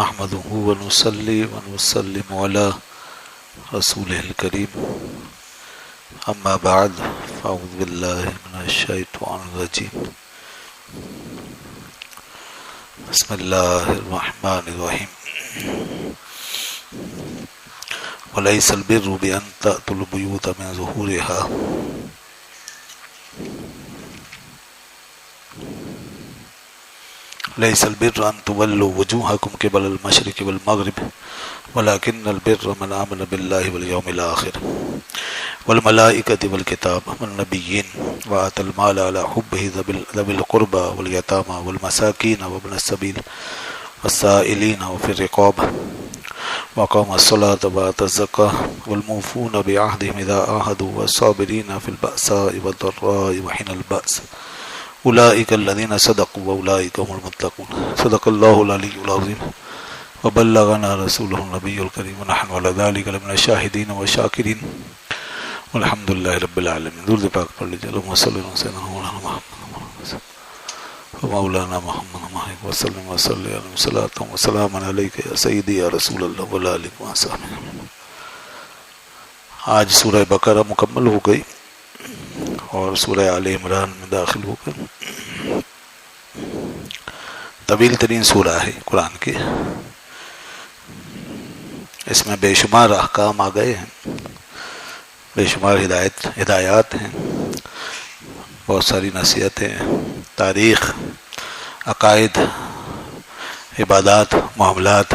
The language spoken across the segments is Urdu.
نحمده ونصلي ونسلم على رسوله الكريم اما بعد فاعوذ بالله من الشيطان الرجيم بسم الله الرحمن الرحيم وليس البر بأن تأتوا البيوت من ظهورها ليس البر أن تولوا وجوهكم قبل المشرق والمغرب ولكن البر من آمن بالله واليوم الآخر والملائكة والكتاب والنبيين وآتى المال على حبه ذوي القربى واليتامى والمساكين وابن السبيل والسائلين وفي الرقاب وقام الصلاة وآتى الزكاة والموفون بعهدهم إذا عاهدوا والصابرين في البأساء والضراء وحين البأس أولئك الذين صدقوا وأولئك هم المتقون صدق الله العلي العظيم وبلغنا رسوله النبي الكريم ونحن على ذلك لمن الشاهدين والشاكرين والحمد لله رب العالمين. درود پاک پڑھ لیجیے. اللهم صل على سيدنا مولانا محمد وسلم وسلم صلاة وسلام عليك يا سيدي يا رسول الله وعلى آله وصحبه. آج سورہ بقرہ مکمل ہو گئی اور سورہ آل عمران میں داخل ہو گئے. طویل ترین سورہ ہے قرآن کی. اس میں بے شمار احکام آ گئے ہیں, بے شمار ہدایات ہیں, بہت ساری نصیحتیں, تاریخ, عقائد, عبادات, معاملات,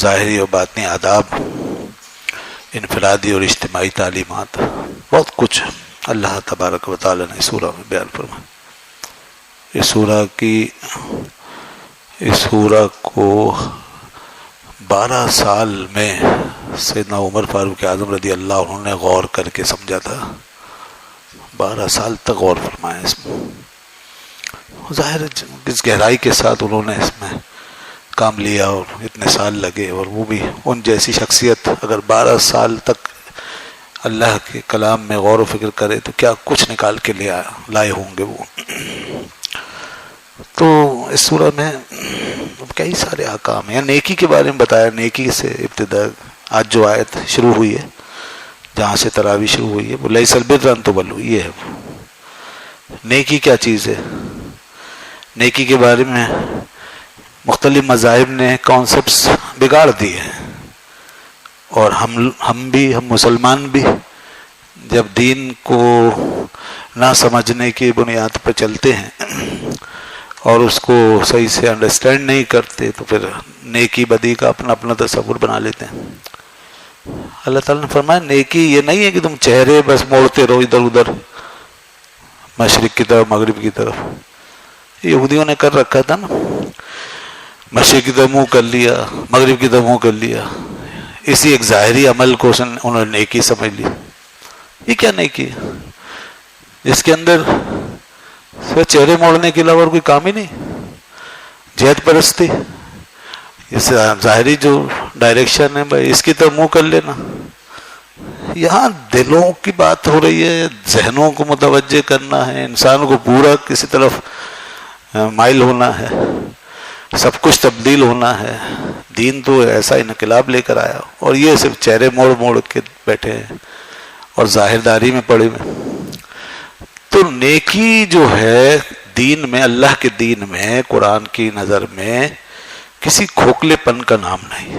ظاہری اور باطنی آداب, انفرادی اور اجتماعی تعلیمات, بہت کچھ اللہ تبارک و تعالی نے اس سورہ میں بیان فرمایا. اس سورہ کو 12 سال میں سیدنا عمر فاروق اعظم رضی اللہ عنہ نے غور کر کے سمجھا تھا. 12 سال تک غور فرمایا اس میں. ظاہر کس گہرائی کے ساتھ انہوں نے اس میں کام لیا اور اتنے سال لگے, اور وہ بھی ان جیسی شخصیت اگر 12 سال تک اللہ کے کلام میں غور و فکر کرے تو کیا کچھ نکال کے لائے ہوں گے وہ. تو اس سورہ میں کئی سارے احکام ہیں. نیکی کے بارے میں بتایا. نیکی سے ابتدا آج جو آیت شروع ہوئی ہے, جہاں سے تراویح شروع ہوئی ہے, وہ لیس البر ان تولوا, یہ ہے نیکی کیا چیز ہے. نیکی کے بارے میں مختلف مذاہب نے کانسیپٹس بگاڑ دیے ہیں, اور ہم مسلمان بھی جب دین کو نہ سمجھنے کی بنیاد پر چلتے ہیں اور اس کو صحیح سے انڈرسٹینڈ نہیں کرتے تو پھر نیکی بدی کا اپنا اپنا تصور بنا لیتے ہیں. اللہ تعالیٰ نے فرمایا نیکی یہ نہیں ہے کہ تم چہرے بس موڑتے رہو ادھر ادھر, مشرق کی طرف مغرب کی طرف. یہودیوں نے کر رکھا تھا نا, مشرق کی طرف منہ کر لیا, مغرب کی طرف منہ کر لیا. اسی ایک ظاہری عمل کو انہوں نے نیکی سمجھ لی. یہ کیا نیکی ہے جس کے اندر چہرے موڑنے کے علاوہ اور کوئی کام ہی نہیں. جہت پرستی, اس ظاہری جو ڈائریکشن ہے بھائی اس کی طرف منہ کر لینا. یہاں دلوں کی بات ہو رہی ہے, ذہنوں کو متوجہ کرنا ہے, انسان کو پورا کسی طرف مائل ہونا ہے, سب کچھ تبدیل ہونا ہے. دین تو ایسا انقلاب لے کر آیا اور یہ صرف چہرے موڑ موڑ کے بیٹھے ہیں اور ظاہرداری میں پڑے ہوئے. تو نیکی جو ہے دین میں, اللہ کے دین میں, قرآن کی نظر میں کسی کھوکھلے پن کا نام نہیں.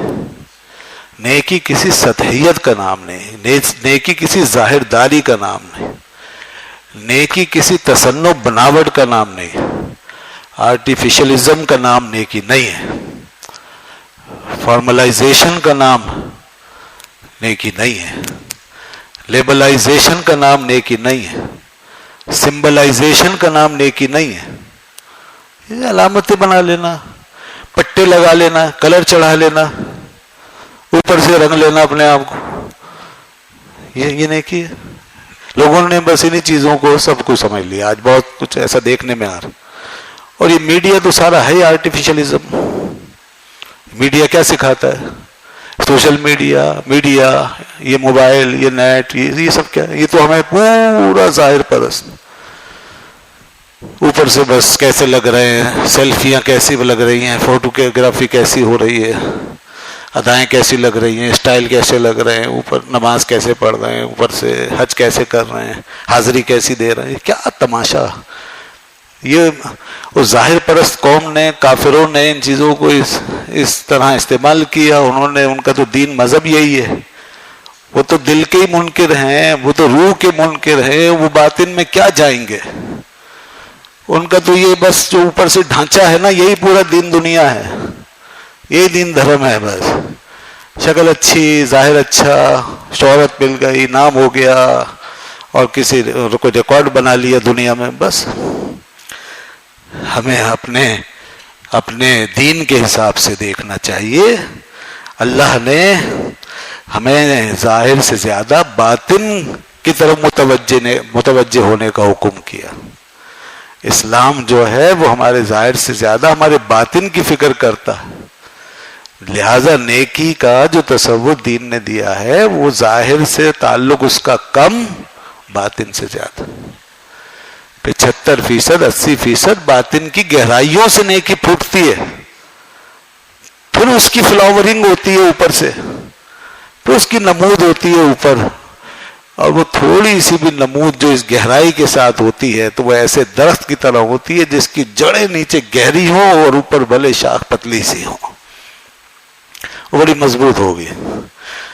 نیکی کسی سطحیت کا نام نہیں. نیکی کسی ظاہرداری کا نام نہیں. نیکی کسی تصنع بناوٹ کا نام نہیں. آرٹیفیشلزم کا نام نیکی نہیں ہے. فارملائزیشن کا نام نیکی نہیں ہے. لیبلائزیشن کا نام نیکی نہیں ہے. سمبلائزیشن کا نام نیکی نہیں ہے. یہ علامتیں بنا لینا, پٹے لگا لینا, کلر چڑھا لینا, اوپر سے رنگ لینا اپنے آپ کو, یہ نیکی ہے. لوگوں نے بس انہی چیزوں کو سب کچھ سمجھ لیا. آج بہت کچھ ایسا دیکھنے میں آ رہا. اور یہ میڈیا تو سارا ہے آرٹیفیشلزم. میڈیا کیا سکھاتا ہے؟ سوشل میڈیا, یہ موبائل, یہ نیٹ, یہ سب کیا ہے؟ یہ تو ہمیں پورا ظاہر پرست. اوپر سے بس کیسے لگ رہے ہیں، سیلفیاں کیسی لگ رہی ہیں، فوٹوگرافی کیسی ہو رہی ہے، ادائیں کیسی لگ رہی ہیں، اسٹائل کیسے لگ رہے ہیں، اوپر نماز کیسے پڑھ رہے ہیں، اوپر سے حج کیسے کر رہے ہیں، حاضری کیسی دے رہے ہیں، کیا تماشا! یہ اس ظاہر پرست قوم نے، کافروں نے ان چیزوں کو اس طرح استعمال کیا. ان کا تو دین مذہب یہی ہے. وہ تو دل کے ہی منکر ہیں، وہ تو روح کے منکر ہیں، وہ باطن میں کیا جائیں گے؟ ان کا تو یہ بس جو اوپر سے ڈھانچہ ہے نا، یہی پورا دین دنیا ہے، یہی دین دھرم ہے. بس شکل اچھی، ظاہر اچھا، شہرت مل گئی، نام ہو گیا، اور کسی کو ریکارڈ بنا لیا دنیا میں. بس ہمیں اپنے دین کے حساب سے دیکھنا چاہیے. اللہ نے ہمیں ظاہر سے زیادہ باطن کی طرف متوجہ ہونے کا حکم کیا. اسلام جو ہے وہ ہمارے ظاہر سے زیادہ ہمارے باطن کی فکر کرتا ہے. لہذا نیکی کا جو تصور دین نے دیا ہے وہ ظاہر سے تعلق اس کا کم، باطن سے زیادہ. 75%، 80% باطن کی گہرائیوں سے نیکی پھوٹتی ہے، پھر اس کی فلاورنگ ہوتی ہے اوپر سے، پھر اس کی نمود ہوتی ہے اوپر. اور وہ تھوڑی سی بھی نمود جو اس گہرائی کے ساتھ ہوتی ہے تو وہ ایسے درخت کی طرح ہوتی ہے جس کی جڑیں نیچے گہری ہوں اور اوپر بھلے شاخ پتلی سی ہوں، وہ بڑی مضبوط ہوگی.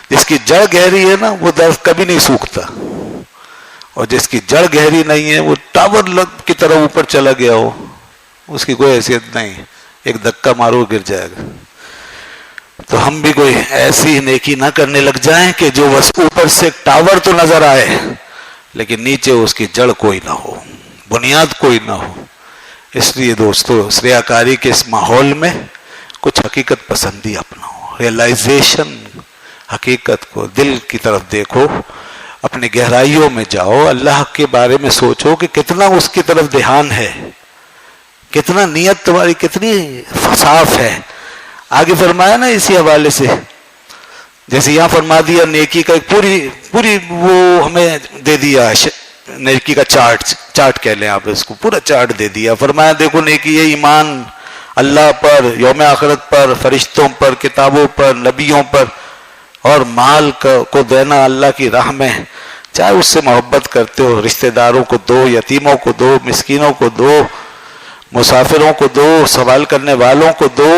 جس کی جڑ گہری ہے نا وہ درخت کبھی نہیں سوکھتا، اور جس کی جڑ گہری نہیں ہے وہ ٹاور کی طرح اوپر چلا گیا ہو، اس کی کوئی حیثیت نہیں، ایک دھکا مارو گر جائے گا. تو ہم بھی کوئی ایسی نیکی نہ کرنے لگ جائیں کہ جو بس اوپر سے ایک ٹاور تو نظر آئے لیکن نیچے اس کی جڑ کوئی نہ ہو، بنیاد کوئی نہ ہو. اس لیے دوستو، اس ریاکاری کے اس ماحول میں کچھ حقیقت پسندی اپناؤ، ریئلائزیشن، حقیقت کو، دل کی طرف دیکھو، اپنے گہرائیوں میں جاؤ، اللہ کے بارے میں سوچو کہ کتنا اس کی طرف دھیان ہے، کتنا نیت تمہاری کتنی صاف ہے. آگے فرمایا نا اسی حوالے سے، جیسے یہاں فرما دیا نیکی کا ایک پوری وہ ہمیں دے دیا، نیکی کا چارٹ کہہ لیں آپ اس کو، پورا چارٹ دے دیا. فرمایا دیکھو نیکی یہ ایمان اللہ پر، یوم آخرت پر، فرشتوں پر، کتابوں پر، نبیوں پر، اور مال کو دینا اللہ کی راہ میں، چاہے اس سے محبت کرتے ہو، رشتہ داروں کو دو، یتیموں کو دو، مسکینوں کو دو، مسافروں کو دو، سوال کرنے والوں کو دو،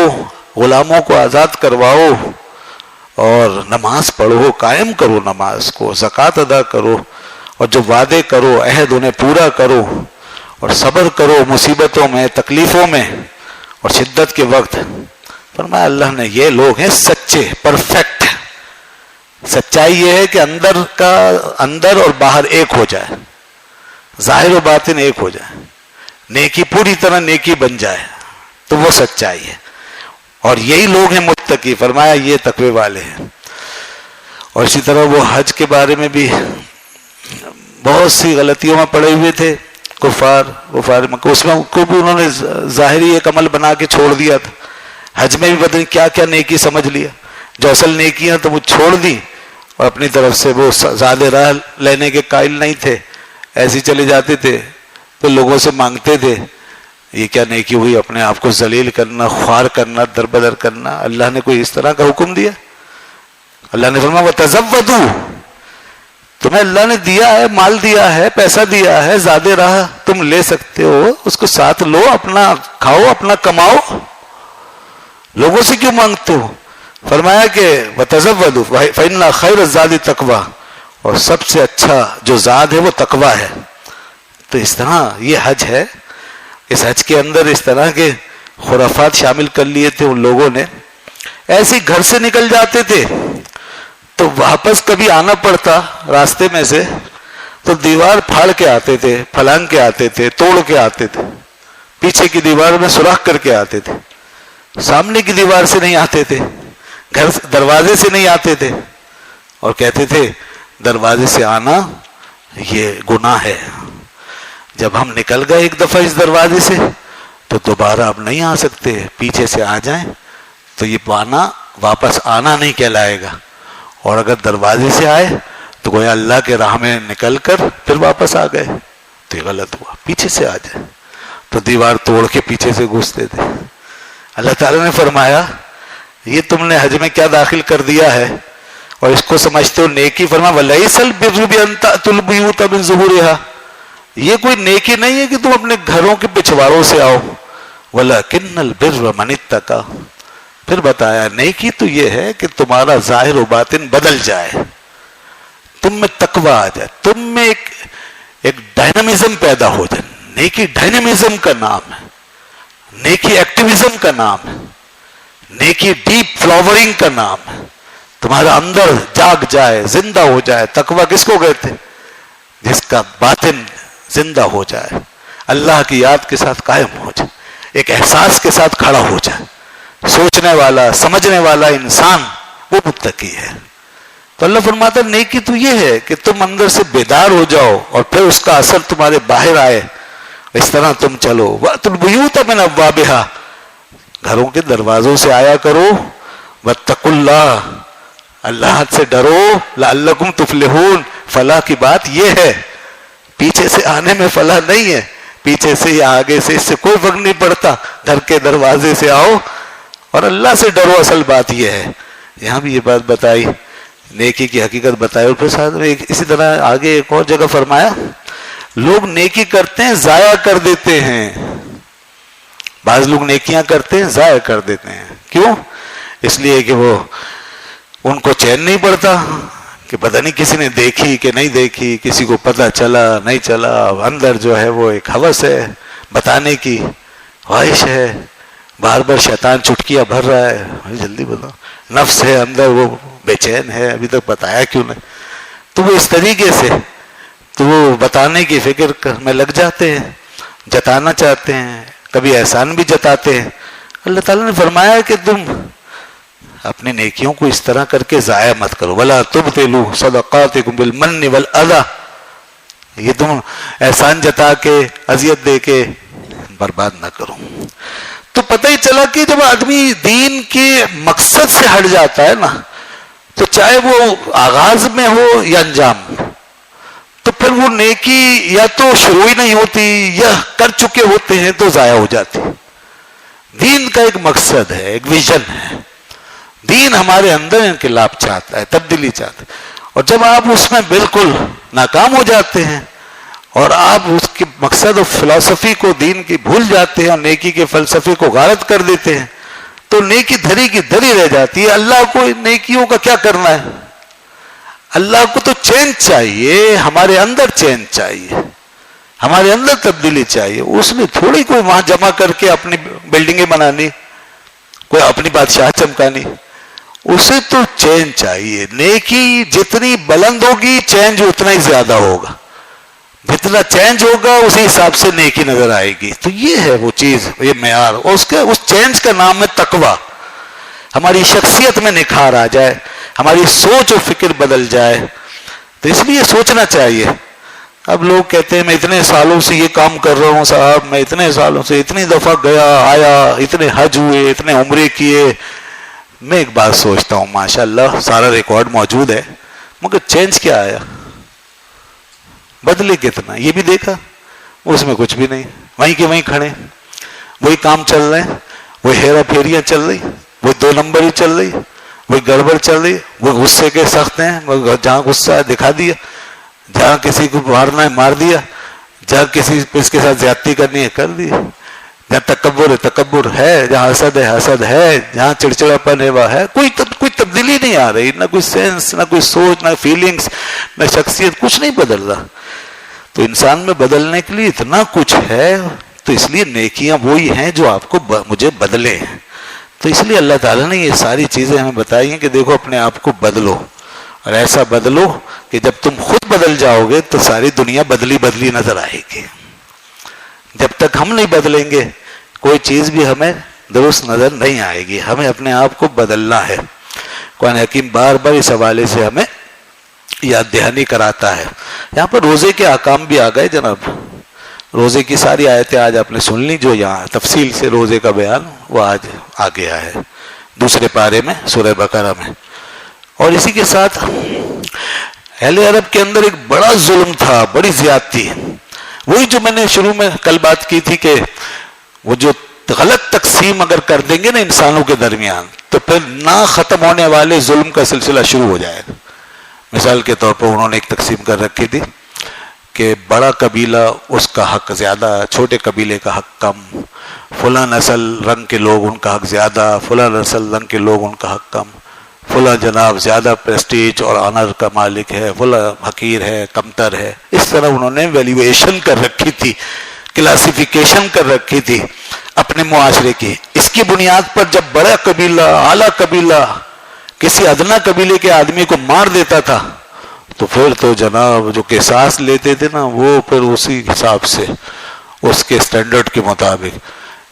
غلاموں کو آزاد کرواؤ، اور نماز پڑھو، قائم کرو نماز کو، زکوٰۃ ادا کرو، اور جو وعدے کرو عہد انہیں پورا کرو، اور صبر کرو مصیبتوں میں، تکلیفوں میں اور شدت کے وقت. فرمایا اللہ نے یہ لوگ ہیں سچے، پرفیکٹ. سچائی یہ ہے کہ اندر اور باہر ایک ہو جائے، ظاہر و باطن ایک ہو جائے، نیکی پوری طرح نیکی بن جائے، تو وہ سچائی ہے. اور یہی لوگ ہیں متقی. فرمایا یہ تقوی والے ہیں. اور اسی طرح وہ حج کے بارے میں بھی بہت سی غلطیوں میں پڑے ہوئے تھے کفار مکہ، اس میں کو بھی انہوں نے ظاہری ایک عمل بنا کے چھوڑ دیا تھا. حج میں بھی پتہ نہیں کیا کیا نیکی سمجھ لیا، جو اصل نیکیاں تو وہ چھوڑ دی، اور اپنی طرف سے وہ زیادہ راہ لینے کے قائل نہیں تھے، ایسے چلے جاتے تھے. تو لوگوں سے مانگتے تھے. یہ کیا نیکی ہوئی؟ اپنے آپ کو ذلیل کرنا، خوار کرنا، دربدر کرنا. اللہ نے کوئی اس طرح کا حکم دیا؟ اللہ نے فرمایا وَتَزَوَّدُوا، تمہیں اللہ نے دیا ہے، مال دیا ہے، پیسہ دیا ہے، زیادہ راہ تم لے سکتے ہو، اس کو ساتھ لو، اپنا کھاؤ، اپنا کماؤ، لوگوں سے کیوں مانگتے ہو؟ فرمایا کہ وَتَزَوَّدُوا فَإِنَّ خَيْرَ الزَّادِ التَّقْوَىٰ، اور سب سے اچھا جو زاد ہے وہ تقویٰ ہے. تو اس طرح یہ حج ہے. اس حج کے اندر اس طرح کے خرافات شامل کر لیے تھے ان لوگوں نے. ایسے گھر سے نکل جاتے تھے تو واپس کبھی آنا پڑتا راستے میں سے تو دیوار پھاڑ کے آتے تھے، پھلانگ کے آتے تھے، توڑ کے آتے تھے، پیچھے کی دیوار میں سوراخ کر کے آتے تھے، سامنے کی دیوار سے نہیں آتے تھے، گھر دروازے سے نہیں آتے تھے، اور کہتے تھے دروازے سے آنا یہ گناہ ہے. جب ہم نکل گئے ایک دفعہ اس دروازے سے تو دوبارہ اب نہیں آ سکتے، پیچھے سے آ جائیں تو یہ پانا واپس آنا نہیں کہلائے گا، اور اگر دروازے سے آئے تو گویا اللہ کے راہ میں نکل کر پھر واپس آ گئے تو یہ غلط ہوا. پیچھے سے آ جائے. تو دیوار توڑ کے پیچھے سے گھستے تھے. اللہ تعالیٰ نے فرمایا یہ تم نے حج میں کیا داخل کر دیا ہے اور اس کو سمجھتے ہو نیکی. فرمایا وَلَيْسَ الْبِرُّ بِأَن تَأْتُوا الْبُيُوتَ مِن ظُهُورِهَا, یہ کوئی نیکی نہیں ہے کہ تم اپنے گھروں کے پچھواڑوں سے آؤ. وَلَكِنَّ الْبِرَّ مَنِ اتَّقَىٰ, پھر بتایا نیکی تو یہ ہے کہ تمہارا ظاہر و باطن بدل جائے, تم میں تقوی آ جائے, تم میں ایک ڈائنامزم پیدا ہو جائے. نیکی ڈائنامزم کا نام ہے, نیکی ایکٹیویزم کا نام ہے, نیکی ڈیپ فلاورنگ کا نام ہے. تمہارا اندر جاگ جائے, زندہ ہو جائے. تقوی کس کو کہتے ہیں؟ جس کا باطن زندہ ہو جائے, اللہ کی یاد کے ساتھ قائم ہو جائے, ایک احساس کے ساتھ کھڑا ہو جائے. سوچنے والا سمجھنے والا انسان وہ متقی ہے. تو اللہ فرماتا ہے نیکی تو یہ ہے کہ تم اندر سے بیدار ہو جاؤ اور پھر اس کا اثر تمہارے باہر آئے. اس طرح تم چلو. وَأْتُوا الْبُيُوتَ مِنْ أَبْوَابِهَا, گھروں کے دروازوں سے آیا کرو. وَاتَّقُوا اللَّهَ, اللہ سے ڈرو. لَعَلَّكُمْ تُفْلِحُونَ, فلاح کی بات یہ ہے, پیچھے سے آنے میں فلاح نہیں ہے, پیچھے سے یا آگے سے اس سے کوئی فرق نہیں پڑتا. گھر کے دروازے سے آؤ اور اللہ سے ڈرو, اصل بات یہ ہے. یہاں بھی یہ بات بتائی, نیکی کی حقیقت بتائی. اور پھر ساتھ میں اسی طرح آگے ایک اور جگہ فرمایا لوگ نیکی کرتے ہیں ضائع کر دیتے ہیں. بعض لوگ نیکیاں کرتے ہیں ضائع کر دیتے ہیں. کیوں؟ اس لیے کہ وہ ان کو چین نہیں پڑتا کہ پتہ نہیں کسی نے دیکھی کہ نہیں دیکھی, کسی کو پتہ چلا نہیں چلا. اندر جو ہے وہ ایک ہوس ہے, بتانے کی خواہش ہے, بار بار شیطان چٹکیاں بھر رہا ہے, جلدی بتاؤ. نفس ہے اندر وہ بے چین ہے, ابھی تک بتایا کیوں نہیں. تو وہ اس طریقے سے تو وہ بتانے کی فکر میں لگ جاتے ہیں, جتانا چاہتے ہیں, کبھی احسان بھی جتاتے ہیں. اللہ تعالیٰ نے فرمایا کہ تم اپنی نیکیوں کو اس طرح کر کے ضائع مت کرو. وَلَا تُبْطِلُوا صَدَقَاتِكُمْ بِالْمَنِّ وَالْأَذَىٰ, یہ تم احسان جتا کے اذیت دے کے برباد نہ کرو. تو پتہ ہی چلا کہ جب آدمی دین کے مقصد سے ہٹ جاتا ہے نا, تو چاہے وہ آغاز میں ہو یا انجام, تو پھر وہ نیکی یا تو شروع ہی نہیں ہوتی یا کر چکے ہوتے ہیں تو ضائع ہو جاتی. دین کا ایک مقصد ہے, ایک ویژن ہے. دین ہمارے اندر انقلاب چاہتا ہے, تبدیلی چاہتا ہے. اور جب آپ اس میں بالکل ناکام ہو جاتے ہیں اور آپ اس کے مقصد اور فلسفی کو دین کی بھول جاتے ہیں اور نیکی کے فلسفے کو غارت کر دیتے ہیں, تو نیکی دھری کی دھری رہ جاتی ہے. اللہ کو نیکیوں کا کیا کرنا ہے؟ اللہ کو تو چینج چاہیے, ہمارے اندر چینج چاہیے, ہمارے اندر تبدیلی چاہیے. اس میں تھوڑی کوئی وہاں جمع کر کے اپنی بلڈنگیں بنانی, کوئی اپنی بادشاہ چمکانی. اسے تو چینج چاہیے. نیکی جتنی بلند ہوگی چینج اتنا ہی زیادہ ہوگا. جتنا چینج ہوگا اسی حساب سے نیکی نظر آئے گی. تو یہ ہے وہ چیز, یہ معیار. اور اس چینج کا نام ہے تقویٰ. ہماری شخصیت میں نکھار آ جائے, ہماری سوچ و فکر بدل جائے. تو اس لیے سوچنا چاہیے. اب لوگ کہتے ہیں میں اتنے سالوں سے یہ کام کر رہا ہوں صاحب, میں اتنے سالوں سے اتنی دفعہ گیا آیا, اتنے حج ہوئے, اتنے عمرے کیے. میں ایک بات سوچتا ہوں, ماشاءاللہ سارا ریکارڈ موجود ہے, مگر چینج کیا آیا؟ بدلے کتنا یہ بھی دیکھا؟ اس میں کچھ بھی نہیں. وہیں کے وہیں کھڑے, وہی کام چل رہے ہیں, وہی ہیرا پھیریاں چل رہی, وہی 2 نمبر ہی چل رہی, وہی گڑبڑ چل رہی. وہ غصے کے سخت ہیں, جہاں غصہ ہے دکھا دیا, جہاں کسی کو مارنا ہے مار دیا, جہاں کسی اس کے ساتھ زیادتی کرنی ہے کر دی, جہاں تکبر ہے تکبر ہے, جہاں حسد ہے حسد ہے, جہاں چڑچڑاپن ہے وہ ہے. کوئی تبدیلی نہیں آ رہی, نہ کوئی سینس, نہ کوئی سوچ, نہ فیلنگس, نہ شخصیت, کچھ نہیں بدل رہا. تو انسان میں بدلنے کے لیے اتنا کچھ ہے. تو اس لیے نیکیاں وہی ہیں جو آپ کو مجھے بدلے ہیں. تو اس لیے اللہ تعالیٰ نے یہ ساری چیزیں ہمیں بتائی ہیں کہ دیکھو اپنے آپ کو بدلو, اور ایسا بدلو کہ جب تم خود بدل جاؤ گے تو ساری دنیا بدلی بدلی نظر آئے گی. جب تک ہم نہیں بدلیں گے کوئی چیز بھی ہمیں درست نظر نہیں آئے گی. ہمیں اپنے آپ کو بدلنا ہے. قرآن حکیم بار بار اس حوالے سے ہمیں یاد دہانی کراتا ہے. یہاں پر روزے کے احکام بھی آ گئے جناب. روزے کی ساری آیتیں آج آپ نے سن لی, جو یہاں تفصیل سے روزے کا بیان وہ آج آ گیا ہے 2 پارے میں سورہ بقرہ میں. اور اسی کے ساتھ اہل عرب کے اندر ایک بڑا ظلم تھا, بڑی زیادتی. وہی جو میں نے شروع میں کل بات کی تھی کہ وہ جو غلط تقسیم اگر کر دیں گے نا انسانوں کے درمیان تو پھر نہ ختم ہونے والے ظلم کا سلسلہ شروع ہو جائے گا. مثال کے طور پر انہوں نے ایک تقسیم کر رکھی تھی کہ بڑا قبیلہ اس کا حق زیادہ، چھوٹے قبیلے کا حق کم، فلاں نسل رنگ کے لوگ ان کا حق زیادہ، فلاں نسل رنگ کے لوگ ان کا حق کم، فلاں جناب زیادہ پریسٹیج اور آنر کا مالک ہے، فلاں حقیر ہے، کمتر ہے. اس طرح انہوں نے ویلیویشن کر رکھی تھی، کلاسیفیکیشن کر رکھی تھی اپنے معاشرے کی. اس کی بنیاد پر جب بڑا قبیلہ، اعلیٰ قبیلہ کسی ادنا قبیلے کے آدمی کو مار دیتا تھا تو پھر تو جناب جو قصاص لیتے تھے نا وہ پھر اسی حساب سے اس کے سٹینڈرڈ کے مطابق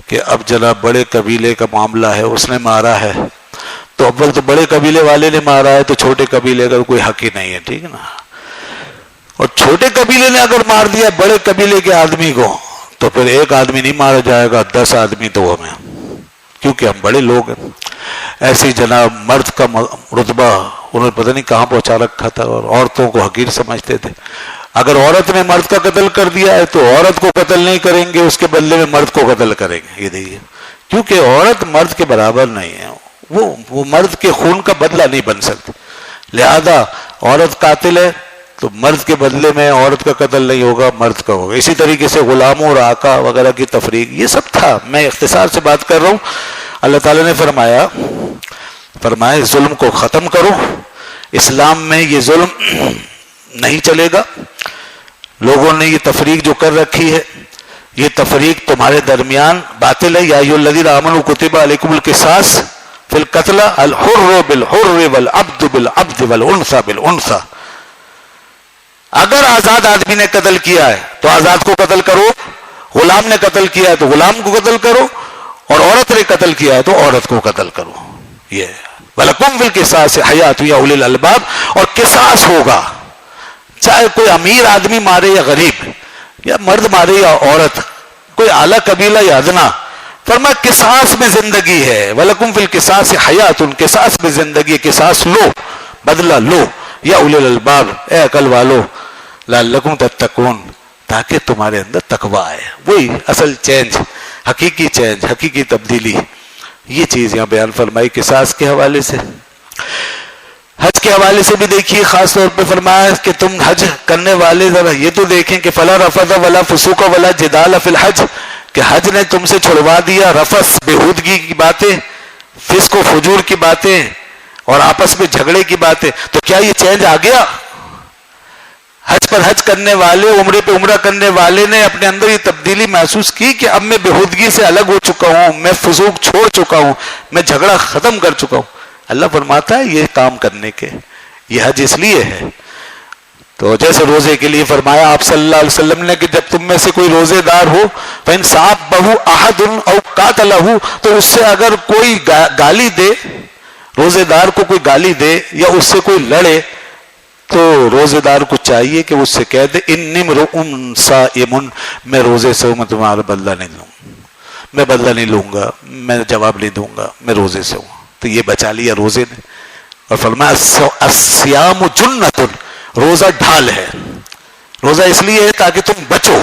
کہ اب جناب بڑے قبیلے کا معاملہ ہے، اس نے مارا ہے تو اول تو بڑے قبیلے والے نے مارا ہے تو چھوٹے قبیلے کا کوئی حق ہی نہیں ہے، ٹھیک ہے نا. اور چھوٹے قبیلے نے اگر مار دیا بڑے قبیلے کے آدمی کو تو پھر ایک آدمی نہیں مارا جائے گا، 10 آدمی تو ہمیں، کیونکہ ہم بڑے لوگ ہیں. ایسی جناب مرد کا رتبہ انہوں نے پتہ نہیں کہاں پہنچا رکھا تھا اور عورتوں کو حقیر سمجھتے تھے. اگر عورت نے مرد کا قتل کر دیا ہے تو عورت کو قتل نہیں کریں گے، اس کے بدلے میں مرد کو قتل کریں گے. یہ دیکھیے، کیونکہ عورت مرد کے برابر نہیں ہے، وہ مرد کے خون کا بدلہ نہیں بن سکتی. لہذا عورت قاتل ہے تو مرد کے بدلے میں عورت کا قتل نہیں ہوگا، مرد کا ہوگا. اسی طریقے سے غلاموں اور آقا وغیرہ کی تفریق، یہ سب تھا. میں اختصار سے بات کر رہا ہوں. اللہ تعالیٰ نے فرمایا ظلم کو ختم کرو. اسلام میں یہ ظلم نہیں چلے گا. لوگوں نے یہ تفریق جو کر رکھی ہے، یہ تفریق تمہارے درمیان باطل ہے. یا ایھا الذین آمنوا کتب علیکم القصاص فی القتل الحر بالحر والعبد بالعبد والانثى بالانثى. اگر آزاد آدمی نے قتل کیا ہے تو آزاد کو قتل کرو، غلام نے قتل کیا ہے تو غلام کو قتل کرو، اور عورت نے قتل کیا ہے تو عورت کو قتل کرو. یہ وَلَكُمْ فِي الْقِصَاصِ حَيَاةٌ يَا أُولِي الْأَلْبَابِ. اور قصاص ہوگا، چاہے کوئی امیر آدمی مارے یا غریب، یا مرد مارے یا عورت، کوئی اعلیٰ قبیلہ یا ادنا. فرمایا قصاص میں زندگی ہے. وَلَكُمْ فِي الْقِصَاصِ حَيَاةٌ، قصاص میں زندگی، قصاص لو، بدلہ لو. یا اولی الالباب، اے عقل والو، لعلکم تتقون، تاکہ تمہارے اندر تقوی آئے. وہی اصل چینج، حقیقی چینج، حقیقی تبدیلی. یہ چیز یہاں بیان فرمائی قصاص کے حوالے سے. حج کے حوالے سے بھی دیکھیے، خاص طور پہ فرمایا کہ تم حج کرنے والے ذرا یہ تو دیکھیں کہ فلا رفث ولا فسوق ولا جدال فی الحج، کہ حج نے تم سے چھڑوا دیا رفث، بےہودگی کی باتیں، فسق و فجور کی باتیں اور آپس میں جھگڑے کی باتیں. تو کیا یہ چینج آ گیا؟ حج پر حج کرنے والے، عمرے پہ عمرہ کرنے والے نے اپنے اندر یہ تبدیلی محسوس کی کہ اب میں بےہودگی سے الگ ہو چکا ہوں، میں فسوق چھوڑ چکا ہوں، میں جھگڑا ختم کر چکا ہوں. اللہ فرماتا ہے یہ کام کرنے کے یہ حج اس لیے ہے. تو جیسے روزے کے لیے فرمایا آپ صلی اللہ علیہ وسلم نے کہ جب تم میں سے کوئی روزے دار ہو فَإِنْ صَابَهُ أَحَدٌ أَوْ قَاتَلَهُ، تو اس سے اگر کوئی گالی دے، روزے دار کو کوئی گالی دے یا اس سے کوئی لڑے، تو روزے دار کو چاہیے کہ اس سے کہہ دے انی امرؤ صائم، میں روزے سے ہوں، میں تمہارا بدلہ نہیں لوں، میں بدلہ نہیں لوں گا، میں جواب نہیں دوں گا، میں روزے سے ہوں. تو یہ بچا لیا روزے نے. اور فرمایا الصیام جنۃ، روزہ ڈھال ہے. روزہ اس لیے ہے تاکہ تم بچو.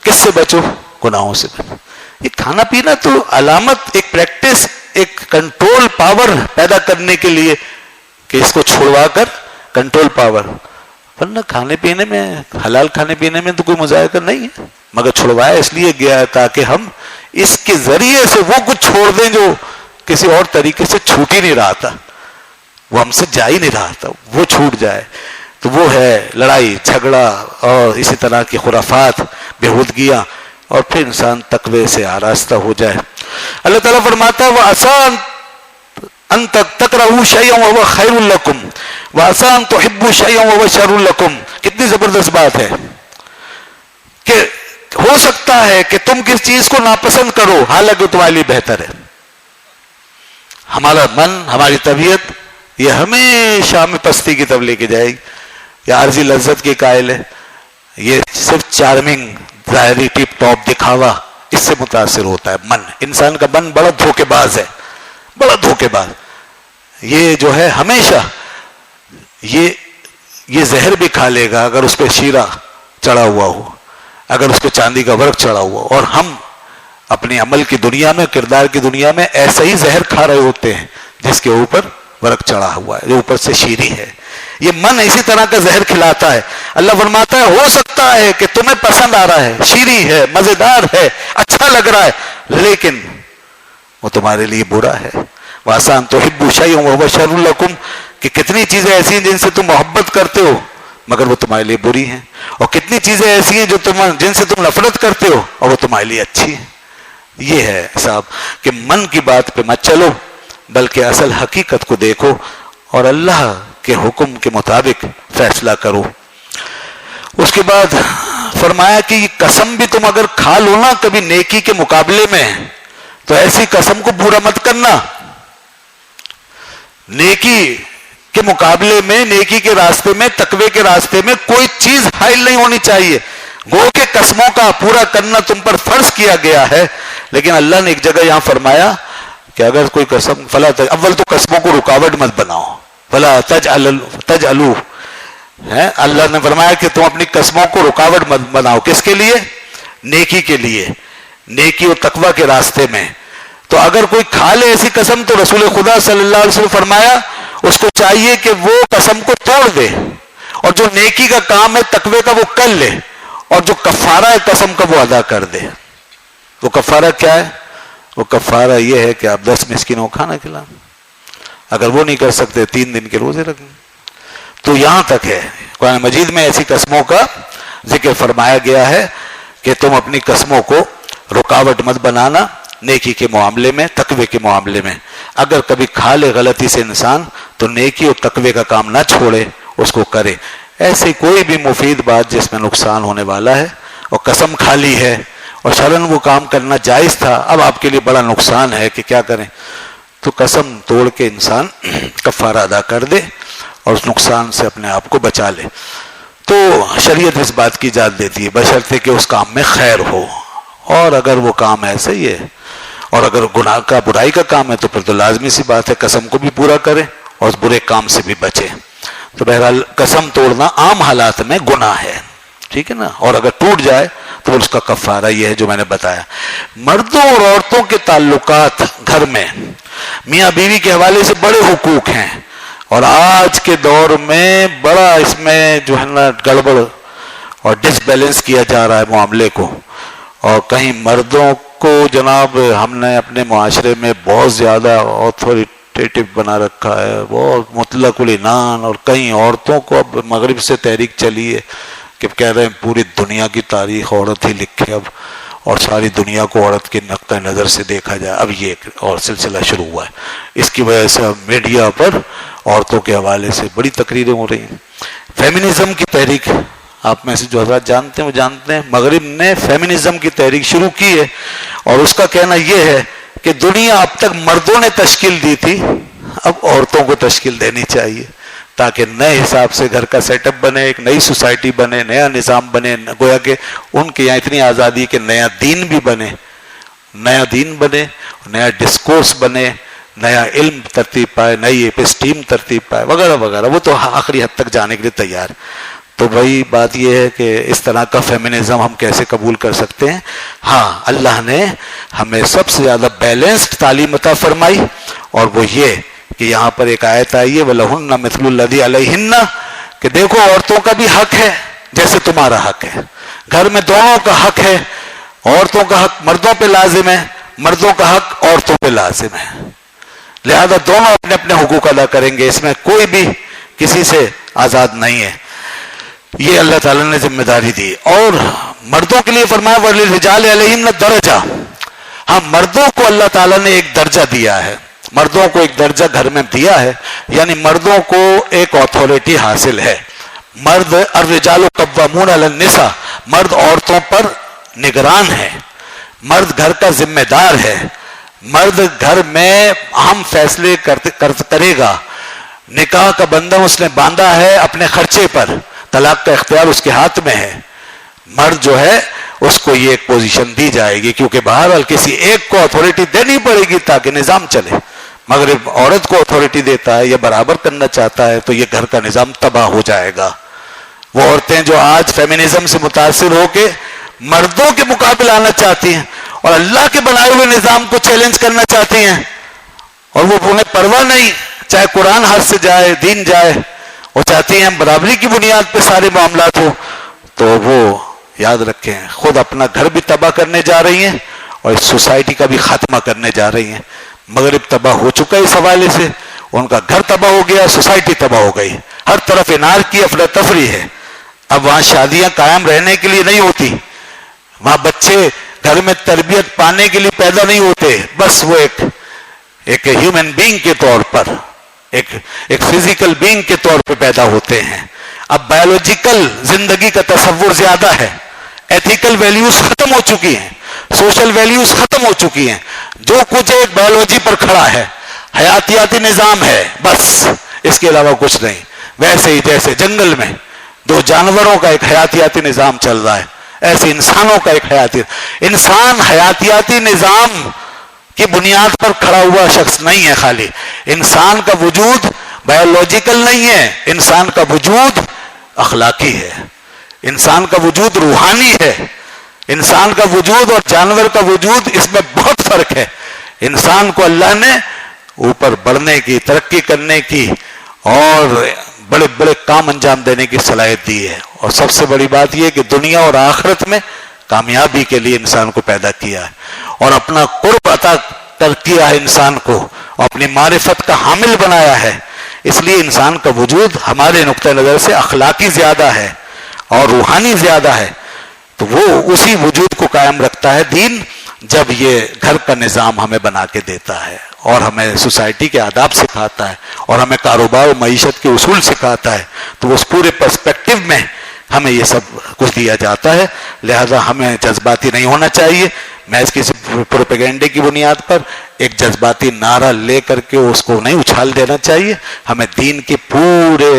کس سے بچو؟ گناہوں سے بچو. یہ کھانا پینا تو علامت، ایک پریکٹس، ایک کنٹرول پاور پیدا کرنے کے لیے کہ اس کو چھوڑوا کر کنٹرول پاور. ورنہ کھانے پینے میں، حلال کھانے پینے میں تو کوئی مذائقہ نہیں ہے، مگر چھڑوایا اس لیے گیا ہے تاکہ ہم اس کے ذریعے سے وہ کچھ چھوڑ دیں جو کسی اور طریقے سے چھوٹ ہی نہیں رہا تھا، وہ ہم سے جا ہی نہیں رہا تھا، وہ چھوٹ جائے. تو وہ ہے لڑائی جھگڑا اور اسی طرح کی خرافات، بےہودگیاں، اور پھر انسان تقوی سے آراستہ ہو جائے. اللہ تعالیٰ فرماتا ہے وَعَسَىٰ أَن تَكْرَهُوا شَيْئًا وَهُوَ خَيْرٌ لَكُمْ وَعَسَىٰ أَن تُحِبُّوا شَيْئًا وَهُوَ شَرٌّ لَكُمْ. کتنی زبردست بات ہے کہ ہو سکتا ہے کہ تم کس چیز کو ناپسند کرو حالانکہ تمہارے لیے بہتر ہے. ہمارا من، ہماری طبیعت یہ ہمیشہ ہمیں پستی کی طرف لے کے جائے گی، یہ عارضی لذت کے قائل ہے، یہ صرف چارمنگ، ظاہری ٹپ ٹاپ دکھاوا، اس سے متاثر ہوتا ہے من. انسان کا من بڑا دھوکے باز ہے، بڑا دھوکے باز. یہ جو ہے ہمیشہ یہ زہر بھی کھا لے گا اگر اس پہ شیرہ چڑھا ہوا ہو، اگر اس پہ چاندی کا ورق چڑھا ہوا ہو. اور ہم اپنی عمل کی دنیا میں، کردار کی دنیا میں ایسا ہی زہر کھا رہے ہوتے ہیں جس کے اوپر ورق چڑھا ہوا ہے، جو اوپر سے شیریں ہے. یہ من اسی طرح کا زہر کھلاتا ہے. اللہ فرماتا ہے ہو سکتا ہے کہ تمہیں پسند آ رہا ہے، شیریں ہے، مزیدار ہے، اچھا لگ رہا ہے، لیکن وہ تمہارے لیے برا ہے. وَعَسَىٰ أَن تُحِبُّوا شَيْئًا وَهُوَ شَرٌّ لَكُمْ، کہ کتنی چیزیں ایسی ہیں جن سے تم محبت کرتے ہو مگر وہ تمہارے لیے بری ہیں، اور کتنی چیزیں ایسی ہیں جن سے تم نفرت کرتے ہو اور وہ تمہارے لیے اچھی ہیں. یہ ہے صاحب کہ من کی بات پہ مت چلو، بلکہ اصل حقیقت کو دیکھو اور اللہ کے حکم کے مطابق فیصلہ کرو. اس کے بعد فرمایا کہ یہ قسم بھی تم اگر کھا لو نا کبھی نیکی کے مقابلے میں، تو ایسی قسم کو پورا مت کرنا. نیکی کے مقابلے میں، نیکی کے راستے میں، تقوی کے راستے میں کوئی چیز حائل نہیں ہونی چاہیے. گو کہ قسموں کا پورا کرنا تم پر فرض کیا گیا ہے، لیکن اللہ نے ایک جگہ یہاں فرمایا کہ اگر کوئی قسم اول تو قسموں کو رکاوٹ مت بناؤ، فلا تجعلوا، اللہ نے فرمایا کہ تم اپنی قسموں کو رکاوٹ مت بناؤ. کس کے لیے؟ نیکی کے لیے، نیکی اور تقوی کے راستے میں. تو اگر کوئی کھا لے ایسی قسم تو رسول خدا صلی اللہ علیہ وسلم فرمایا اس کو چاہیے کہ وہ قسم کو توڑ دے، اور جو نیکی کا کام ہے تقوی کا وہ کر لے، اور جو کفارہ ہے قسم کا وہ ادا کر دے. وہ کفارہ کیا ہے؟ وہ کفارہ یہ ہے کہ آپ 10 مسکینوں کو کھانا کھلائیں. اگر وہ نہیں کر سکتے 3 دن کے روزے رکھیں. تو یہاں تک ہے قرآن مجید میں ایسی قسموں کا ذکر فرمایا گیا ہے کہ تم اپنی قسموں کو رکاوٹ مت بنانا نیکی کے معاملے میں، تقوی کے معاملے میں. اگر کبھی کھا لے غلطی سے انسان تو نیکی اور تقوی کا کام نہ چھوڑے، اس کو کرے. ایسی کوئی بھی مفید بات جس میں نقصان ہونے والا ہے اور قسم کھا لی ہے اور شرعاً وہ کام کرنا جائز تھا، اب آپ کے لیے بڑا نقصان ہے کہ کیا کریں، تو قسم توڑ کے انسان کفارہ ادا کر دے اور اس نقصان سے اپنے آپ کو بچا لے. تو شریعت اس بات کی اجازت دیتی ہے بشرطے کہ اس کام میں خیر ہو. اور اگر وہ کام ایسا ہی ہے اور اگر گناہ کا، برائی کا کام ہے تو پھر تو لازمی سی بات ہے قسم کو بھی پورا کرے اور اس برے کام سے بھی بچے. تو بہرحال قسم توڑنا عام حالات میں گناہ ہے، ٹھیک ہے نا، اور اگر ٹوٹ جائے تو اس کا کفارہ یہ ہے جو میں نے بتایا. مردوں اور عورتوں کے تعلقات گھر میں میاں بیوی کے حوالے سے بڑے حقوق ہیں، اور آج کے دور میں بڑا اس میں جو ہے نا گڑبڑ اور ڈس بیلنس کیا جا رہا ہے معاملے کو. اور کہیں مردوں کو جناب ہم نے اپنے معاشرے میں بہت زیادہ اتھارٹیٹو بنا رکھا ہے، بہت مطلق العنان، اور کہیں عورتوں کو اب مغرب سے تحریک چلی ہے کہ کہہ رہے ہیں پوری دنیا کی تاریخ عورت ہی لکھے اب، اور ساری دنیا کو عورت کے نقطہ نظر سے دیکھا جائے. اب یہ ایک اور سلسلہ شروع ہوا ہے. اس کی وجہ سے میڈیا پر عورتوں کے حوالے سے بڑی تقریریں ہو رہی ہیں. فیمنزم کی تحریک، آپ میں سے جو حضرات جانتے ہیں وہ جانتے ہیں، مغرب نے فیمنزم کی تحریک شروع کی ہے، اور اس کا کہنا یہ ہے کہ دنیا اب تک مردوں نے تشکیل دی تھی، اب عورتوں کو تشکیل دینی چاہیے تاکہ نئے حساب سے گھر کا سیٹ اپ بنے، ایک نئی سوسائٹی بنے، نیا نظام بنے. گویا کہ ان کے یہاں اتنی آزادی کہ نیا دین بھی بنے، نیا دین بنے، نیا ڈسکورس بنے، نیا علم ترتیب پائے، نئی ایپسٹیم ترتیب پائے، وغیرہ وغیرہ. وہ تو آخری حد تک جانے کے لیے تیار. تو بھائی بات یہ ہے کہ اس طرح کا فیمنزم ہم کیسے قبول کر سکتے ہیں؟ ہاں، اللہ نے ہمیں سب سے زیادہ بیلنسڈ تعلیم عطا فرمائی، اور وہ یہ کہ یہاں پر ایک آیت آئی ہے وَلَهُنَّ مِثْلُ الَّذِي عَلَيْهِنَّ، کہ دیکھو عورتوں کا بھی حق ہے جیسے تمہارا حق ہے. گھر میں دونوں کا حق ہے. عورتوں کا حق مردوں پہ لازم ہے، مردوں کا حق عورتوں پہ لازم ہے. لہذا دونوں اپنے اپنے حقوق ادا کریں گے، اس میں کوئی بھی کسی سے آزاد نہیں ہے. یہ اللہ تعالیٰ نے ذمہ داری دی. اور مردوں کے لیے فرمایا وَلِلرِّجَالِ عَلَيْهِنَّ دَرَجَةٌ، ہاں مردوں کو اللہ تعالیٰ نے ایک درجہ دیا ہے، مردوں کو ایک درجہ گھر میں دیا ہے، یعنی مردوں کو ایک اتھارٹی حاصل ہے. مرد الرجال قوامون علی النساء، مرد عورتوں پر نگران ہے، مرد گھر کا ذمہ دار ہے، مرد گھر میں اہم فیصلے کرے گا. نکاح کا بندھن اس نے باندھا ہے اپنے خرچے پر، طلاق کا اختیار اس کے ہاتھ میں ہے. مرد جو ہے اس کو یہ ایک پوزیشن دی جائے گی، کیونکہ بہرحال کسی ایک کو اتھارٹی دینی پڑے گی تاکہ نظام چلے. مغرب عورت کو اتھارٹی دیتا ہے یا برابر کرنا چاہتا ہے تو یہ گھر کا نظام تباہ ہو جائے گا. وہ عورتیں جو آج فیمنزم سے متاثر ہو کے مردوں کے مقابل آنا چاہتی ہیں اور اللہ کے بنائے ہوئے نظام کو چیلنج کرنا چاہتی ہیں، اور وہ انہیں پرواہ نہیں، چاہے قرآن ہاتھ سے جائے، دین جائے، وہ چاہتی ہیں برابری کی بنیاد پہ سارے معاملات ہو. تو وہ یاد رکھیں خود اپنا گھر بھی تباہ کرنے جا رہی ہیں اور اس سوسائٹی کا بھی خاتمہ کرنے جا رہی ہیں. مغرب تباہ ہو چکا ہے اس حوالے سے، ان کا گھر تباہ ہو گیا، سوسائٹی تباہ ہو گئی، ہر طرف انار کی افراتفری ہے. اب وہاں شادیاں قائم رہنے کے لیے نہیں ہوتی، وہاں بچے گھر میں تربیت پانے کے لیے پیدا نہیں ہوتے، بس وہ ایک ہیومن بینگ کے طور پر، ایک فزیکل بینگ کے طور پہ پیدا ہوتے ہیں. اب بایولوجیکل زندگی کا تصور زیادہ ہے، ایتھیکل ویلیوز ختم ہو چکی ہیں، سوشل ویلیوز ختم ہو چکی ہیں. جو کچھ ایک بایولوجی پر کھڑا ہے، حیاتیاتی نظام ہے، بس اس کے علاوہ کچھ نہیں. ویسے ہی جیسے جنگل میں دو جانوروں کا ایک حیاتیاتی نظام چل رہا ہے، ایسے انسانوں کا ایک انسان حیاتیاتی نظام کی بنیاد پر کھڑا ہوا شخص نہیں ہے. خالی انسان کا وجود بایولوجیکل نہیں ہے، انسان کا وجود اخلاقی ہے، انسان کا وجود روحانی ہے. انسان کا وجود اور جانور کا وجود اس میں بہت فرق ہے. انسان کو اللہ نے اوپر بڑھنے کی، ترقی کرنے کی اور بڑے بڑے کام انجام دینے کی صلاحیت دی ہے. اور سب سے بڑی بات یہ کہ دنیا اور آخرت میں کامیابی کے لیے انسان کو پیدا کیا ہے اور اپنا قرب عطا کر کیا ہے انسان کو، اپنی معرفت کا حامل بنایا ہے. اس لیے انسان کا وجود ہمارے نقطہ نظر سے اخلاقی زیادہ ہے اور روحانی زیادہ ہے. تو وہ اسی وجود کو قائم رکھتا ہے دین، جب یہ گھر کا نظام ہمیں بنا کے دیتا ہے اور ہمیں سوسائٹی کے آداب سکھاتا ہے اور ہمیں کاروبار و معیشت کے اصول سکھاتا ہے. تو اس پورے پرسپیکٹو میں ہمیں یہ سب کچھ دیا جاتا ہے. لہذا ہمیں جذباتی نہیں ہونا چاہیے، محض کسی پروپیگنڈے کی بنیاد پر ایک جذباتی نعرہ لے کر کے اس کو نہیں اچھال دینا چاہیے. ہمیں دین کے پورے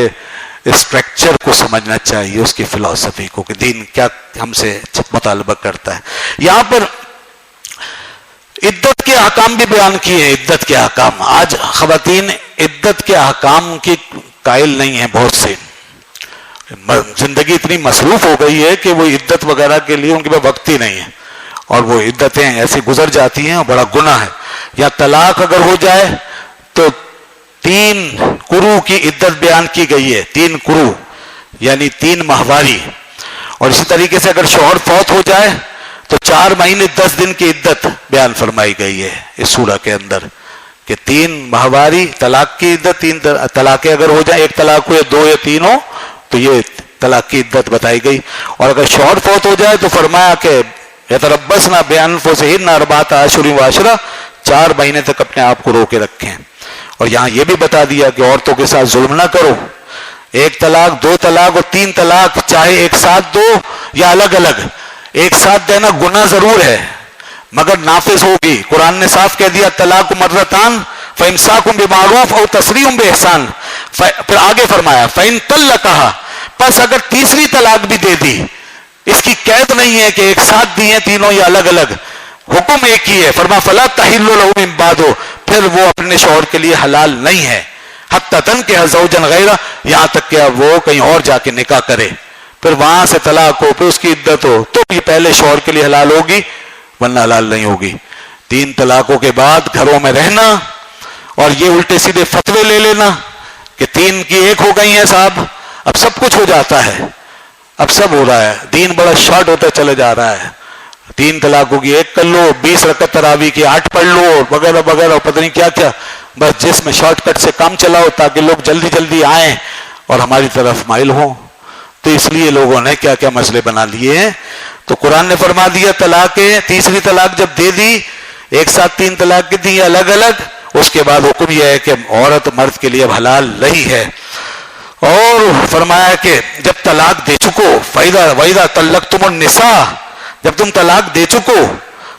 اسٹرکچر کو سمجھنا چاہیے، اس کی فلسفی کو، کہ دین کیا ہم سے مطالبہ کرتا ہے. یہاں پر عدت کے احکام بھی بیان کیے ہیں. عدت کے احکام، آج خواتین عدت کے احکام کی قائل نہیں ہیں. بہت سے زندگی اتنی مصروف ہو گئی ہے کہ وہ عدت وغیرہ کے لیے ان کے پاس وقت ہی نہیں ہے، اور وہ عدتیں ایسی گزر جاتی ہیں اور بڑا گناہ ہے. یا طلاق اگر ہو جائے تو 3 قروء کی عدت بیان کی گئی ہے. 3 قروء یعنی 3 ماہواری. اور اسی طریقے سے اگر شوہر فوت ہو جائے تو 4 مہینے 10 دن کی عدت بیان فرمائی گئی ہے اس سورہ کے اندر، کہ 3 ماہواری طلاق کی عدت. 3 طلاقیں اگر ہو جائیں، 1 طلاق ہو یا 2 یا 3 ہو، تو یہ طلاق کی عدت بتائی گئی. اور اگر شوہر فوت ہو جائے تو فرمایا کہ یتربصن بانفسہن 4 اشہر و عشرہ، 4 مہینے تک اپنے آپ کو روکے رکھیں. اور یہاں یہ بھی بتا دیا کہ عورتوں کے ساتھ ظلم نہ کرو. 1 طلاق، 2 طلاق اور 3 طلاق چاہے ایک ساتھ دو یا الگ الگ، ایک ساتھ دینا گناہ ضرور ہے مگر نافذ ہوگی. قرآن نے صاف کہہ دیا طلاق مرتان فامساک بمعروف او تسریح باحسان. پھر آگے فرمایا فإن طلقها، پس اگر تیسری طلاق بھی دے دی، اس کی قید نہیں ہے کہ ایک ساتھ دی ہیں تینوں یا الگ الگ، حکم ایک ہی ہے. فرمایا فلا تحل له من بعد، پھر وہ اپنے شوہر کے لیے حلال نہیں ہے حتی تنکح زوجا غیرہ، یہاں تک کہ اب وہ کہیں اور جا کے نکاح کرے. پھر وہاں سے طلاق ہو، پھر اس کی عدت ہو، تو یہ پہلے شوہر کے لیے حلال ہوگی ورنہ حلال نہیں ہوگی. 3 طلاقوں کے بعد گھروں میں رہنا اور یہ الٹے سیدھے فتوے لے لینا کہ 3 کی 1 ہو گئی ہیں صاحب، اب سب کچھ ہو جاتا ہے، اب سب ہو رہا ہے. دین بڑا شارٹ ہوتا چلے جا رہا ہے. 3 طلاقوں کی 1 کر لو، 20 رکعت تراویح کی 8 پڑھ لو وغیرہ وغیرہ، پتہ نہیں کیا کیا، بس جس میں شارٹ کٹ سے کام چلاؤ تاکہ لوگ جلدی جلدی آئیں اور ہماری طرف مائل ہوں. تو اس لیے لوگوں نے کیا کیا مسئلے بنا لیے ہیں. تو قرآن نے فرما دیا طلاقیں، تیسری طلاق جب دے دی، ایک ساتھ 3 طلاق کی دی الگ الگ، اس کے بعد حکم یہ ہے کہ عورت مرد کے لیے اب حلال نہیں ہے. اور فرمایا کہ جب طلاق دے چکو وَإِذَا طَلَّقْتُمُ النِّسَاءَ، جب تم طلاق دے چکو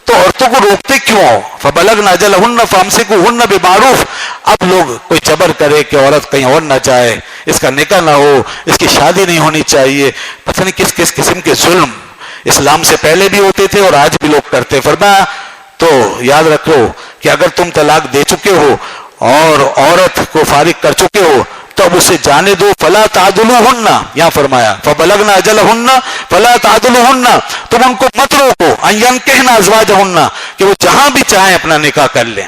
تو عورتوں کو روکتے کیوں ہو؟ فَبَلَغْنَ أَجَلَهُنَّ فَأَمْسِكُوهُنَّ بِمَعْرُوفٍ. اب لوگ کوئی جبر کرے کہ عورت کہیں اور نہ جائے، اس کا نکاح نہ ہو، اس کی شادی نہیں ہونی چاہیے، پتہ نہیں کس کس قسم کے ظلم اسلام سے پہلے بھی ہوتے تھے اور آج بھی لوگ کرتے. فرمایا تو یاد رکھو کہ اگر تم طلاق دے چکے ہو اور عورت کو فارغ کر چکے ہو تو اب اسے جانے دو. فلا تعدلوہن، یہاں فرمایا فبلغن اجلہن فلا تعدلوہن، تم ان کو مت روکو. ان ینکحن ازواجہن، کہ وہ جہاں بھی چاہیں اپنا نکاح کر لیں.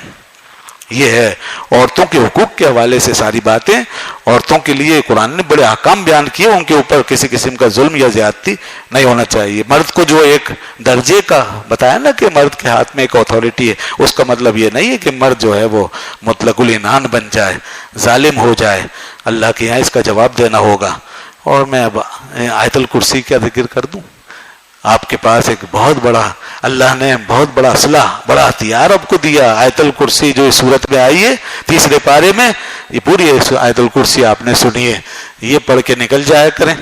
یہ ہے عورتوں کے حقوق کے حوالے سے ساری باتیں. عورتوں کے لیے قرآن نے بڑے احکام بیان کیے، ان کے اوپر کسی قسم کا ظلم یا زیادتی نہیں ہونا چاہیے. مرد کو جو ایک درجے کا بتایا نا کہ مرد کے ہاتھ میں ایک اتھارٹی ہے، اس کا مطلب یہ نہیں ہے کہ مرد جو ہے وہ مطلق العنان بن جائے، ظالم ہو جائے. اللہ کے یہاں اس کا جواب دینا ہوگا. اور میں اب آیت الکرسی کا ذکر کر دوں. آپ کے پاس ایک بہت بڑا اللہ نے بہت بڑا اسلحہ، بڑا ہتھیار آپ کو دیا. آیت الکرسی جو اس صورت میں آئی ہے 3 پارے میں، یہ پوری آیت الکرسی آپ نے سنی ہے، یہ پڑھ کے نکل جایا کریں،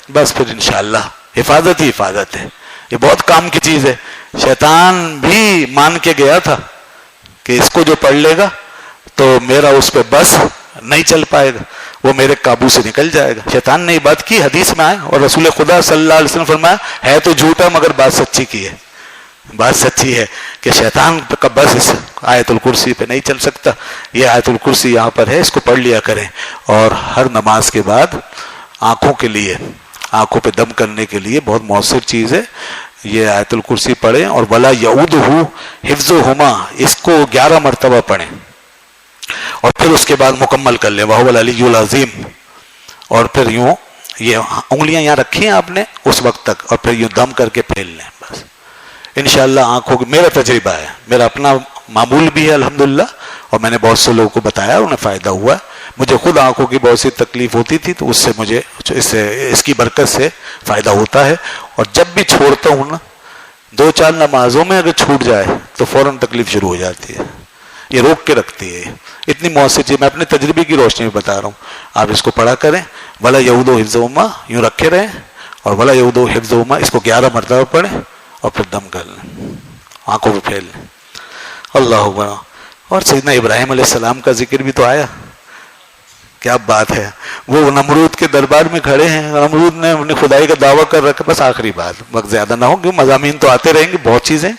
بس پھر انشاءاللہ حفاظت ہی حفاظت ہے. یہ بہت کام کی چیز ہے. شیطان بھی مان کے گیا تھا کہ اس کو جو پڑھ لے گا تو میرا اس پہ بس نہیں چل پائے گا، وہ میرے قابو سے نکل جائے گا. شیطان نے یہ بات کی، حدیث میں آئے، اور رسول خدا صلی اللہ علیہ وسلم فرمایا ہے تو جھوٹا مگر بات سچی کی ہے. بات سچی ہے کہ شیطان کا بس اس آیت الکرسی پہ نہیں چل سکتا. یہ آیت الکرسی یہاں پر ہے، اس کو پڑھ لیا کریں. اور ہر نماز کے بعد آنکھوں کے لیے، آنکھوں پہ دم کرنے کے لیے بہت مؤثر چیز ہے. یہ آیت الکرسی پڑھیں. اور ولا یعودہ حفظہما، اس کو 11 مرتبہ پڑھیں، اور پھر اس کے بعد مکمل کر لیں وَهُوَ الْعَلِيُّ الْعَظِيمُ. اور پھر یوں یہ انگلیاں یہاں رکھی ہیں آپ نے اس وقت تک، اور پھر یوں دم کر کے پھیل لیں. بس انشاءاللہ آنکھوں کی، میرا تجربہ ہے، میرا اپنا معمول بھی ہے الحمدللہ، اور میں نے بہت سے لوگوں کو بتایا، انہیں فائدہ ہوا. مجھے خود آنکھوں کی بہت سی تکلیف ہوتی تھی، تو اس سے مجھے اس کی برکت سے فائدہ ہوتا ہے. اور جب بھی چھوڑتا ہوں نا، 2-4 نمازوں میں اگر چھوٹ جائے تو فوراً تکلیف شروع ہو جاتی ہے. یہ روک کے رکھتی ہے. اتنی مؤثر چیز، میں اپنے تجربے کی روشنی میں بتا رہا ہوں. آپ اس کو پڑھا کریں. ولا یعودہ حفظہما، یوں رکھے رہیں، اور ولا یعودہ حفظہما اس کو 11 مرتبہ پڑھیں، اور پھر دم کر لیں، آنکھوں پہ پھیل لیں. اللہ اکبر. اور سیدنا ابراہیم علیہ السلام کا ذکر بھی تو آیا. کیا بات ہے. وہ نمرود کے دربار میں کھڑے ہیں، نمرود نے اپنی خدائی کا دعویٰ کر رکھا. بس آخری بات، وقت زیادہ نہ ہو کیوں مضامین تو آتے رہیں گے بہت چیزیں.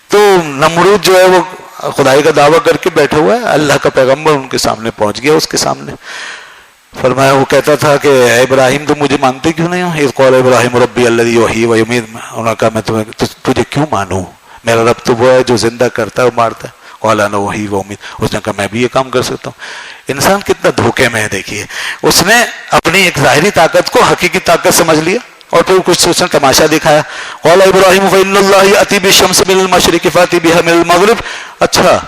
تو نمرود جو ہے وہ خدائی کا دعویٰ کر کے بیٹھے ہوا ہے. اللہ کا پیغمبر ان کے سامنے پہنچ گیا. اس کے سامنے فرمایا، وہ کہتا تھا کہ اے ابراہیم تم مجھے مانتے کیوں نہیں ہو؟ اذ قال ابراہیم ربی الذی یحیی و یمیت. انہوں نے کہا میں تجھے کیوں مانوں، میرا رب تو وہ ہے جو زندہ کرتا ہے اور مارتا ہے. قال انا احیی و امیت. اس نے کہا میں بھی یہ کام کر سکتا ہوں. انسان کتنا دھوکے میں ہے دیکھیے. اس نے اپنی ایک ظاہری طاقت کو حقیقی طاقت سمجھ لیا، اور پھر کچھ اس نے تماشا دکھایا. قال ابراہیم فإن اللہ یأتی بالشمس من المشرق فأتی بها من المغرب. اچھا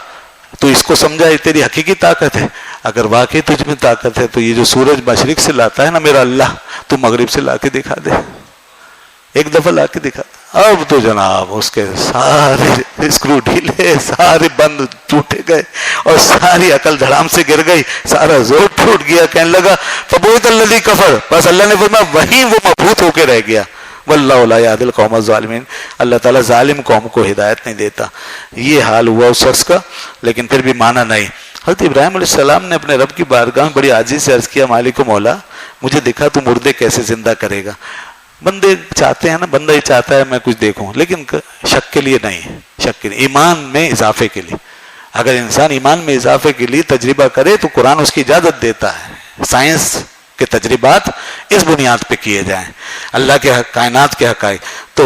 تو اس کو سمجھا یہ تیری حقیقی طاقت ہے. اگر واقعی تجھ میں طاقت ہے تو یہ جو سورج مشرق سے لاتا ہے نا میرا اللہ، تو مغرب سے لا کے دکھا دے، ایک دفعہ لا کے دکھا دے. اب تو جناب اس کے سارے اسکرو ڈھیلے، سارے بند ٹوٹے گئے، اور ساری عقل دھڑام سے گر گئی، سارا زور ٹوٹ گیا. کہنے لگا فبہت الذی کفر. بس اللہ نے فرمایا وہیں وہ مبہوت ہو کے رہ گیا. واللہ لا یہدی القوم الظالمین. اللہ تعالیٰ ظالم قوم کو ہدایت نہیں دیتا. یہ حال ہوا اس شخص کا، لیکن پھر بھی مانا نہیں. حضرت ابراہیم علیہ السلام نے اپنے رب کی بارگاہ میں بڑی عاجزی سے عرض کیا، مالک و مولا مجھے دکھا تو مردے کیسے زندہ کرے گا. بندے چاہتے ہیں نا، بندہ ہی چاہتا ہے میں کچھ دیکھوں، لیکن شک کے لیے نہیں، شک کے لیے، ایمان میں اضافے کے لیے. اگر انسان ایمان میں اضافے کے لیے تجربہ کرے تو قرآن اس کی اجازت دیتا ہے. سائنس کے تجربات اس بنیاد پہ کیے جائیں، اللہ کے کائنات کے حقائق. تو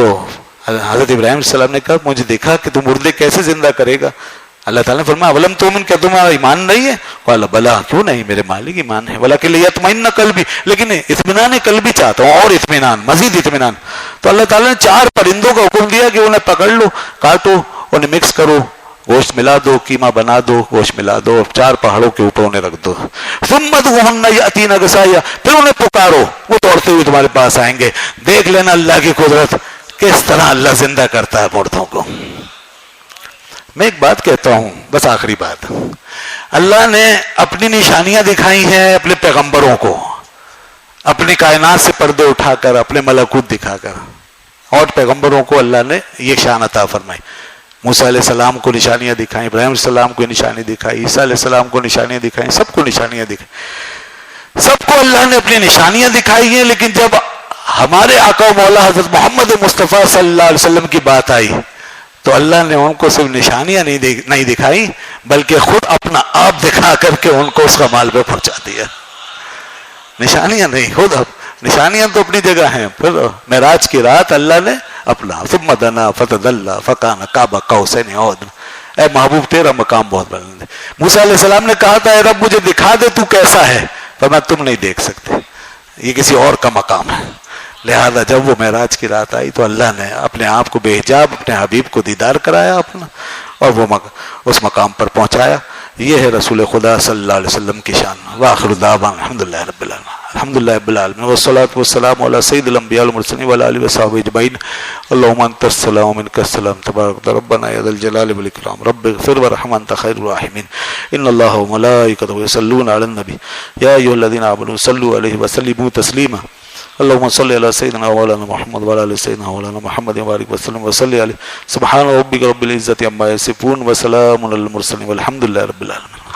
حضرت ابراہیم علیہ السلام نے کہا مجھے دیکھا کہ تم مردے کیسے زندہ کرے گا. اللہ تعالیٰ نے فرمایا اولم تؤمن، کیا تمہارا ایمان نہیں ہے؟ قال بلا، کیوں نہیں، میرے مالک ایمان ہے. ولکن لیطمئن قلبی، لیکن اطمینان قلبی چاہتا ہوں، اور اطمینان، مزید اطمینان. تو اللہ تعالیٰ نے 4 پرندوں کا حکم دیا کہ انہیں پکڑ لو، کاٹو، انہیں مکس کرو، گوشت ملا دو، قیمہ بنا دو، گوشت ملا دو، اور 4 پہاڑوں کے اوپر انہیں رکھ دو. ثم ادعوہن یأتین غصایا، پھر انہیں پکارو، وہ دوڑتے ہوئے تمہارے پاس آئیں گے. دیکھ لینا اللہ کی قدرت، کس طرح اللہ زندہ کرتا ہے مردوں کو. میں ایک بات کہتا ہوں، بس آخری بات. اللہ نے اپنی نشانیاں دکھائی ہیں اپنے پیغمبروں کو، اپنی کائنات سے پردے اٹھا کر، اپنے ملکوت دکھا کر، اور پیغمبروں کو اللہ نے یہ شان عطا فرمائی. موسیٰ علیہ السلام کو نشانیاں دکھائیں، ابراہیم علیہ السلام کو نشانی دکھائی، عیسیٰ علیہ السلام کو نشانیاں دکھائیں، سب کو نشانیاں دکھائیں. سب کو اللہ نے اپنی نشانیاں دکھائی ہیں. لیکن جب ہمارے آقا و مولا حضرت محمد مصطفیٰ صلی اللہ علیہ وسلم کی بات آئی تو اللہ نے ان کو صرف نشانیاں نہیں دکھائی، بلکہ خود اپنا آپ دکھا کر کے ان کو اس کمال پہ پہنچا دیا. نشانیاں نہیں، خود نشانیاں تو اپنی جگہ ہیں، پھر معراج کی رات اللہ نے اپنا ثم دنا فتدلى فكان قاب قوسين او ادنى، اے محبوب تیرا مقام بہت بلند ہے۔ موسیٰ علیہ السلام نے کہا تھا اے رب مجھے دکھا دے تو کیسا ہے، فرمایا تم نہیں دیکھ سکتے، یہ کسی اور کا مقام ہے۔ لہذا جب وہ معراج کی رات آئی تو اللہ نے اپنے آپ کو بے حجاب اپنے حبیب کو دیدار کرایا اپنا، اور وہ اس مقام پر پہنچایا۔ یہ ہے رسول خدا صلی اللہ علیہ وسلم کی شان۔ وآخر دعوانا الحمدللہ رب العالمین، الحمدللہ رب العالمین، والصلاة والسلام علی سید الانبیاء والمرسلین وعلی آلہ وصحبہ اجمعین۔ اللہم انت السلام منک السلام تبارک ربنا یا ذا الجلال والاکرام، رب اغفر وارحم انت خیر الراحمین۔ ان اللہ وملائکتہ یصلون علی النبی یا ایھا الذین آمنوا صلوا علیہ وسلموا تسلیما۔ اللهم صل على سيدنا ومولانا محمد وعلى ال سيدنا ومولانا محمد وبارك وسلم وصل عليه۔ سبحان ربك رب العزة عما يصفون وسلام على المرسلين والحمد لله رب العالمين۔